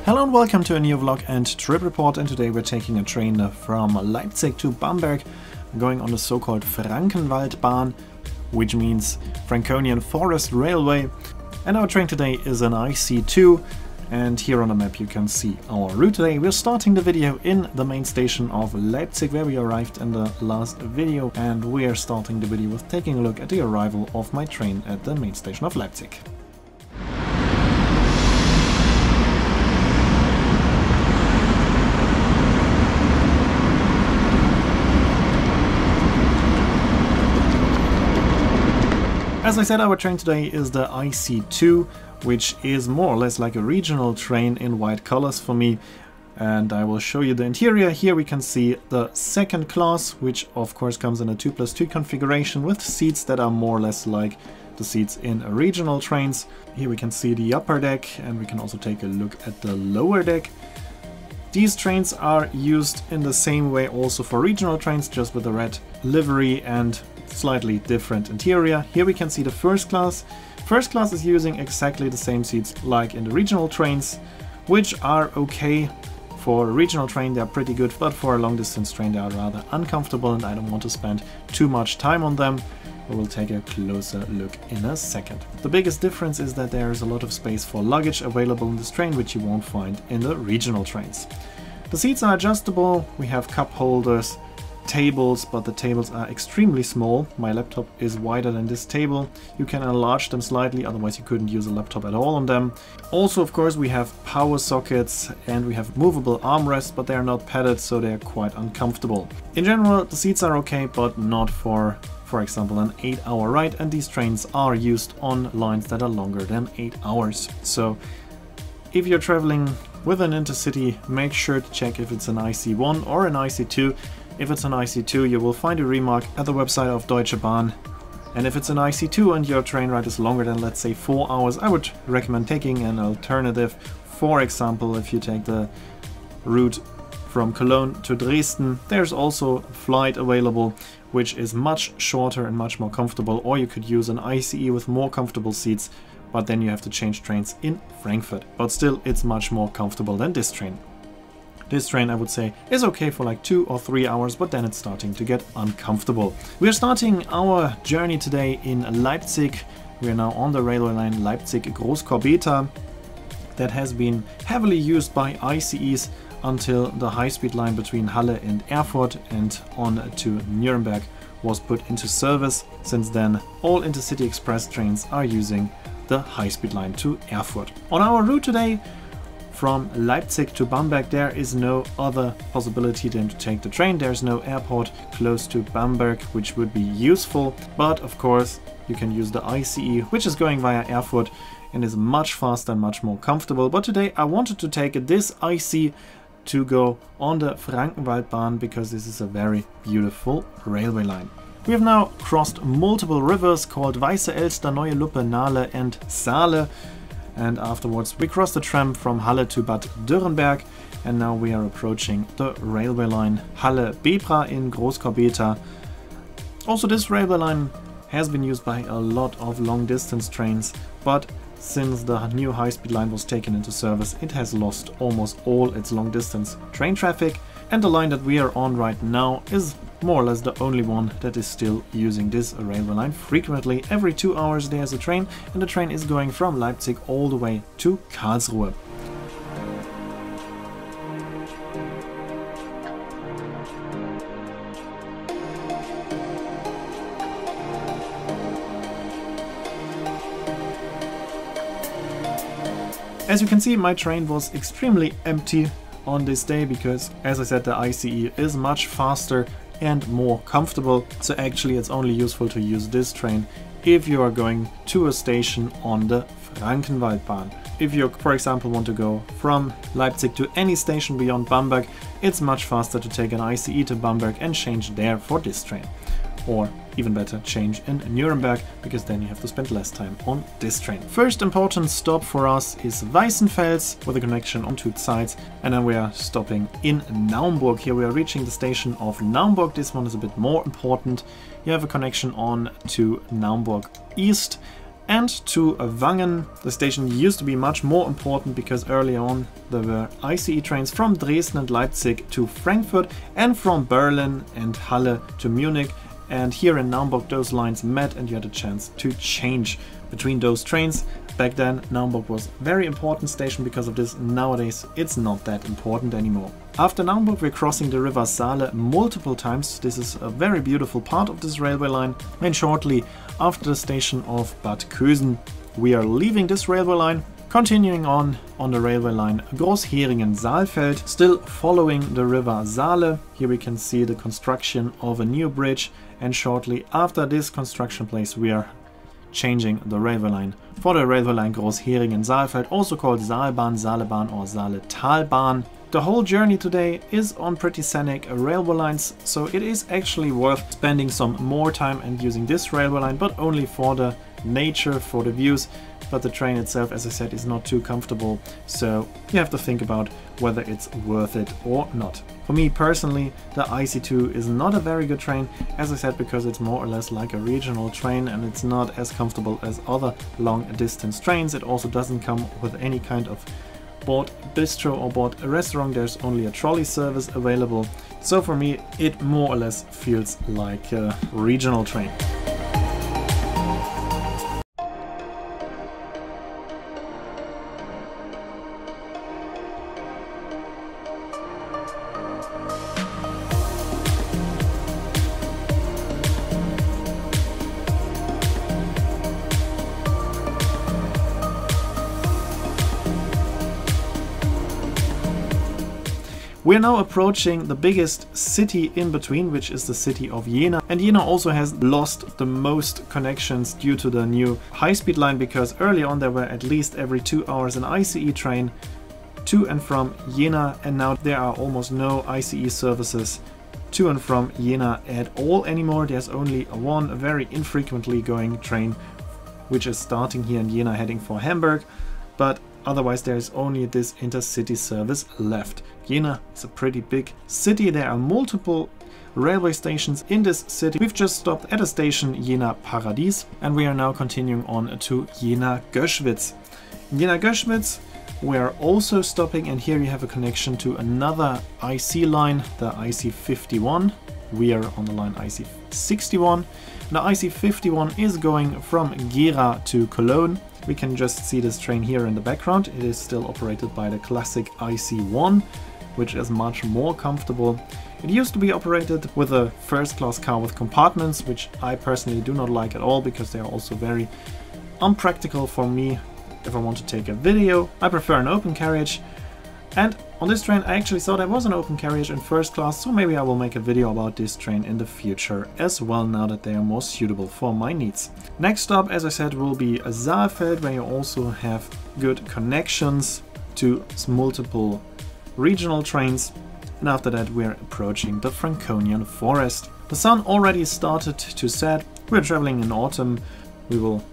Hello and welcome to a new vlog and trip report, and today we're taking a train from Leipzig to Bamberg, going on the so-called Frankenwaldbahn, which means Franconian Forest Railway. And our train today is an IC2, and here on the map you can see our route today. We're starting the video in the main station of Leipzig, where we arrived in the last video, and we are starting the video with taking a look at the arrival of my train at the main station of Leipzig. As I said, our train today is the IC2, which is more or less like a regional train in white colors for me. And I will show you the interior. Here we can see the second class, which of course comes in a 2+2 configuration with seats that are more or less like the seats in regional trains. Here we can see the upper deck, and we can also take a look at the lower deck. These trains are used in the same way also for regional trains, just with a red livery and slightly different interior. Here we can see the first class. First class is using exactly the same seats like in the regional trains, which are okay. For a regional train they are pretty good, but for a long distance train they are rather uncomfortable and I don't want to spend too much time on them. We will take a closer look in a second. The biggest difference is that there is a lot of space for luggage available in this train, which you won't find in the regional trains. The seats are adjustable. We have cup holders, tables, but the tables are extremely small. My laptop is wider than this table. You can enlarge them slightly, otherwise you couldn't use a laptop at all on them. Also, of course, we have power sockets and we have movable armrests, but they are not padded, so they are quite uncomfortable. In general, the seats are okay, but not for example, an 8-hour ride, and these trains are used on lines that are longer than 8 hours. So if you're traveling with an intercity, make sure to check if it's an IC1 or an IC2. If it's an IC2, you will find a remark at the website of Deutsche Bahn. And if it's an IC2 and your train ride is longer than, let's say, 4 hours, I would recommend taking an alternative. For example, if you take the route from Cologne to Dresden, there's also a flight available, which is much shorter and much more comfortable. Or you could use an ICE with more comfortable seats, but then you have to change trains in Frankfurt. But still, it's much more comfortable than this train. This train, I would say, is okay for like 2 or 3 hours, but then it's starting to get uncomfortable. We are starting our journey today in Leipzig. We are now on the railway line Leipzig-Großkorbeta. That has been heavily used by ICEs until the high-speed line between Halle and Erfurt and on to Nuremberg was put into service. Since then, all intercity express trains are using the high-speed line to Erfurt. On our route today, from Leipzig to Bamberg, there is no other possibility than to take the train. There's no airport close to Bamberg, which would be useful. But of course, you can use the ICE, which is going via Erfurt and is much faster and much more comfortable. But today I wanted to take this IC to go on the Frankenwaldbahn because this is a very beautiful railway line. We have now crossed multiple rivers called riyhsal-elycpl-ny-kun and Saale. And afterwards we crossed the tram from Halle to Bad Dürrenberg, and now we are approaching the railway line Halle-Bebra in Großkorbeta. Also, this railway line has been used by a lot of long distance trains, but since the new high-speed line was taken into service, it has lost almost all its long distance train traffic, and the line that we are on right now is more or less the only one that is still using this railway line frequently. Every 2 hours there's a train, and the train is going from Leipzig all the way to Karlsruhe. As you can see, my train was extremely empty on this day because, as I said, the ICE is much faster and more comfortable. So actually it's only useful to use this train if you are going to a station on the Frankenwaldbahn. If you, for example, want to go from Leipzig to any station beyond Bamberg, it's much faster to take an ICE to Bamberg and change there for this train. Or even better, change in Nuremberg, because then you have to spend less time on this train. First important stop for us is Weißenfels, with a connection on 2 sides, and then we are stopping in Naumburg. Here we are reaching the station of Naumburg. This one is a bit more important. You have a connection on to Naumburg East, and to Wangen. The station used to be much more important because early on there were ICE trains from Dresden and Leipzig to Frankfurt and from Berlin and Halle to Munich. And here in Naumburg those lines met and you had a chance to change between those trains. Back then Naumburg was a very important station because of this. Nowadays it's not that important anymore. After Naumburg we're crossing the river Saale multiple times. This is a very beautiful part of this railway line. And shortly after the station of Bad Kösen we are leaving this railway line, continuing on the railway line Großheringen-Saalfeld, still following the river Saale. Here we can see the construction of a new bridge, and shortly after this construction place we are changing the railway line for the railway line Großheringen-Saalfeld, also called Saalbahn, Saalebahn or Saaletalbahn. The whole journey today is on pretty scenic railway lines, so it is actually worth spending some more time and using this railway line, but only for the nature, for the views. But the train itself, as I said, is not too comfortable, so you have to think about whether it's worth it or not. For me personally, the IC2 is not a very good train, as I said, because it's more or less like a regional train and it's not as comfortable as other long distance trains. It also doesn't come with any kind of board bistro or board restaurant. There's only a trolley service available. So for me, it more or less feels like a regional train. We're now approaching the biggest city in between, which is the city of Jena. And Jena also has lost the most connections due to the new high-speed line, because early on there were at least every 2 hours an ICE train to and from Jena, and now there are almost no ICE services to and from Jena at all anymore. There's only one very infrequently going train, which is starting here in Jena heading for Hamburg, but otherwise there is only this intercity service left. Jena is a pretty big city. There are multiple railway stations in this city. We've just stopped at a station, Jena Paradies, and we are now continuing on to Jena Göschwitz. In Jena Göschwitz we are also stopping, and here you have a connection to another IC line, the IC51. We are on the line IC61. The IC51 is going from Gera to Cologne. We can just see this train here in the background. It is still operated by the classic IC1, which is much more comfortable. It used to be operated with a first-class car with compartments, which I personally do not like at all, because they are also very unpractical for me if I want to take a video. I prefer an open carriage. And on this train I actually saw there was an open carriage in first class, so maybe I will make a video about this train in the future as well, now that they are more suitable for my needs. Next stop, as I said, will be Saalfeld, where you also have good connections to multiple regional trains. And after that we're approaching the Franconian Forest. The sun already started to set. We're traveling in autumn. We will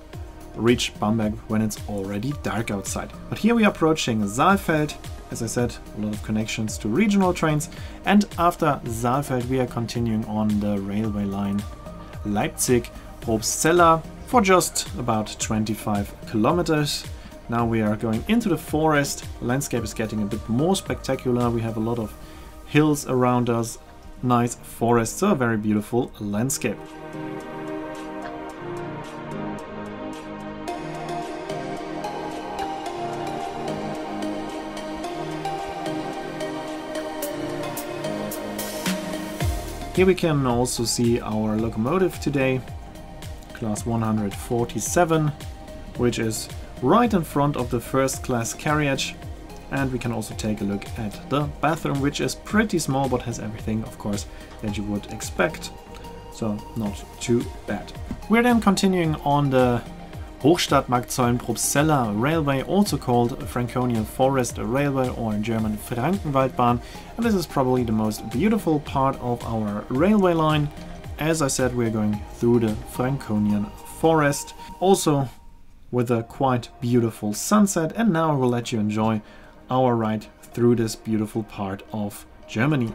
reach Bamberg when it's already dark outside. But here we are approaching Saalfeld. As I said, a lot of connections to regional trains, and after Saalfeld we are continuing on the railway line Leipzig-Probstzella for just about 25 kilometers. Now we are going into the forest. The landscape is getting a bit more spectacular. We have a lot of hills around us, nice forests, so a very beautiful landscape. Here we can also see our locomotive today, class 147, which is right in front of the first class carriage. And we can also take a look at the bathroom, which is pretty small but has everything, of course, that you would expect. So not too bad. We're then continuing on the Hochstadt-Marktzolln-Probstzella railway, also called Franconian Forest railway, or in German Frankenwaldbahn, and this is probably the most beautiful part of our railway line. As I said, we're going through the Franconian Forest, also with a quite beautiful sunset, and now I will let you enjoy our ride through this beautiful part of Germany.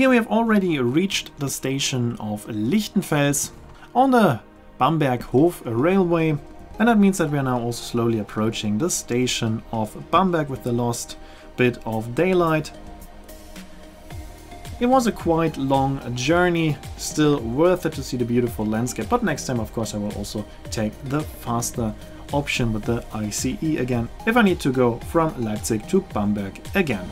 Here we have already reached the station of Lichtenfels on the Bamberg Hof railway, and that means that we are now also slowly approaching the station of Bamberg with the last bit of daylight. It was a quite long journey, still worth it to see the beautiful landscape, but next time of course I will also take the faster option with the ICE again, if I need to go from Leipzig to Bamberg again.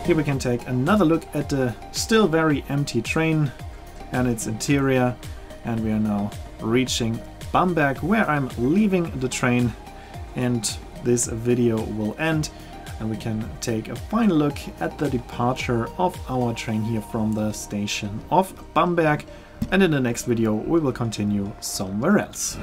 Here we can take another look at the still very empty train and its interior, and we are now reaching Bamberg, where I'm leaving the train, and this video will end and we can take a final look at the departure of our train here from the station of Bamberg, and in the next video we will continue somewhere else.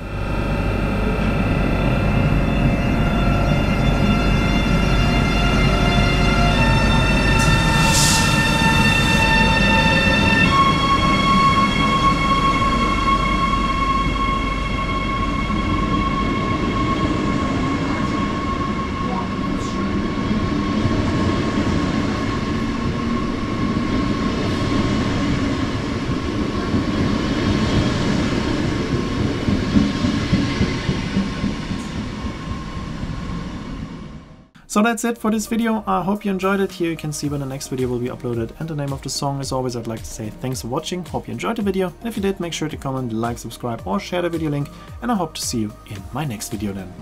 So that's it for this video. I hope you enjoyed it. Here you can see when the next video will be uploaded and the name of the song. As always, I'd like to say thanks for watching. Hope you enjoyed the video. If you did, make sure to comment, like, subscribe or share the video link, and I hope to see you in my next video then.